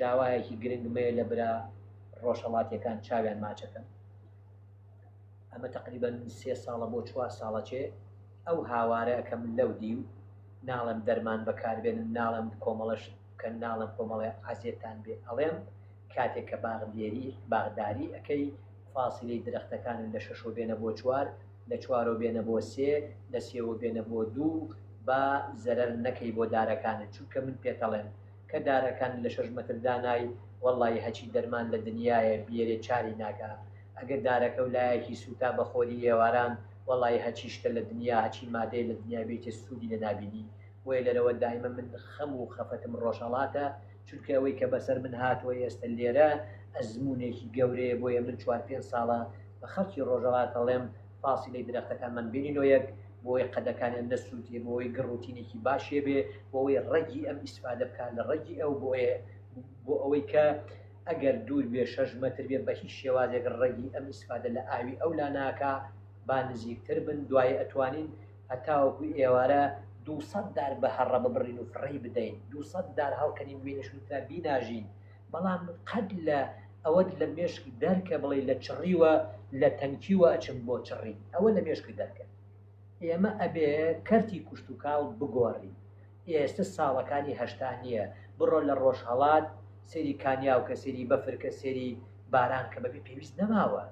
داوایەکی گرنگمەیە لە برا ڕۆژهەڵاتیەکان چاویان ماچەکەن. ئەمە تقریبەن 3 ساڵە بۆ 4 ساڵەچێ ئەو هاوارە ئەەکەم لەو دی و ناڵم دەرمان بەکاربێنن، ناڵم کۆمەڵەش کە ناڵم کۆمەڵێ عزیێتان بێ. ئەڵێم کاتێک کە باغداری ئەەکەی فاسیلەی درەختەکانن لە 6 بێنە بۆ 4، لە 4 بێنە بۆ 3، لە 3 بێنە بۆ 2 با زەرەر نەکەی بۆ دارەکانت، چونکە من پێتەڵێن کە دارەکان لە 6 مەتر دانای وەڵڵی هەچی دەرمان لە دنیاە بێرێ چاری ناکە. ئەگەر دارەکە و لایەکی سوتا بەخۆری ئێواران وەڵی هەچی شتە لە دنیا هەچی مادەی لە دنیا بێتێ سوودی لە نابینی. وی لەرەوە دایمە من خەم و خەفەتم ڕۆژهەڵاتە، چونکە ئەوەی کە بەسەر من هاتووە ئێستا لێرە ئەزمونێکی گەورەیە بۆیە من 4-5 ساڵە بە خەڵکی ڕۆژهەڵات ئەڵێم فاسیلەی درەختەکانمان بینینەوە یەک بۆی قەدەکانیان نەسووتێ، بۆی گڕوتینێکی باشێ بێ، بۆی ڕێگی ئەم ئیسفادە بکات لە ڕێگی ئەو بۆ ئەوەی کە ئەگەر دوور بێ 6 مەتر بێ بە هیچ شێوازێک ڕێگی ئەم ئیسفادە لە ئاوی ئەو لا ناکا با نزیکتر بن. دوایە ئەتوانین هەتاوەکو ئێوارە 200 دار بە هەڕە ببڕین و فڕی بدەین، 200 دار هەڵکەنین وێنەشتا بیناژین. بەڵام قەت لە ئەوەت لە مێشک دەرکە بڵێ لە چڕیوە لە تەنکیوە ئەچم بۆ چڕی، ئەوە لە مێشک دەرکە. ئێمە ئەبێ کەرتی کوشت و کاڵ بگۆڕی. ئێستا ساڵەکانی هەشتا نییە، بڕۆ لە ڕۆژهەڵات سێری کانیا و کە سێری بەفر کە سێری باران کە بەبێ پێویست نەماوە،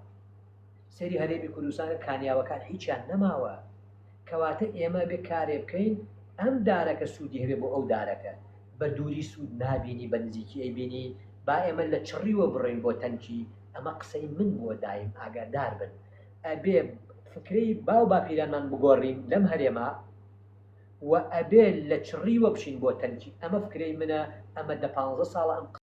سێری هەرێمی کوردستانە کانیاوەکان هیچیان نەماوە. کەواتە ئێمە بێ کارێ بکەین ئەم دارەکە سوودی هەبێ بۆ ئەو دارەکە، بە دووری سوود نابینی بە نزیکی ئەیبینی، با ئێمە لە چڕیوە بڕین بۆ تەنکی. ئەمە قسەی من بۆ دایم ئاگادار بن. ئەبێ فکرەی باو باپیرانمان بگۆڕین لەم هەرێما و ئەبێ لە چڕیوە بشین بۆ تەنکی. ئەمە فکرەی منە، ئەمە 15 ساڵە ئەم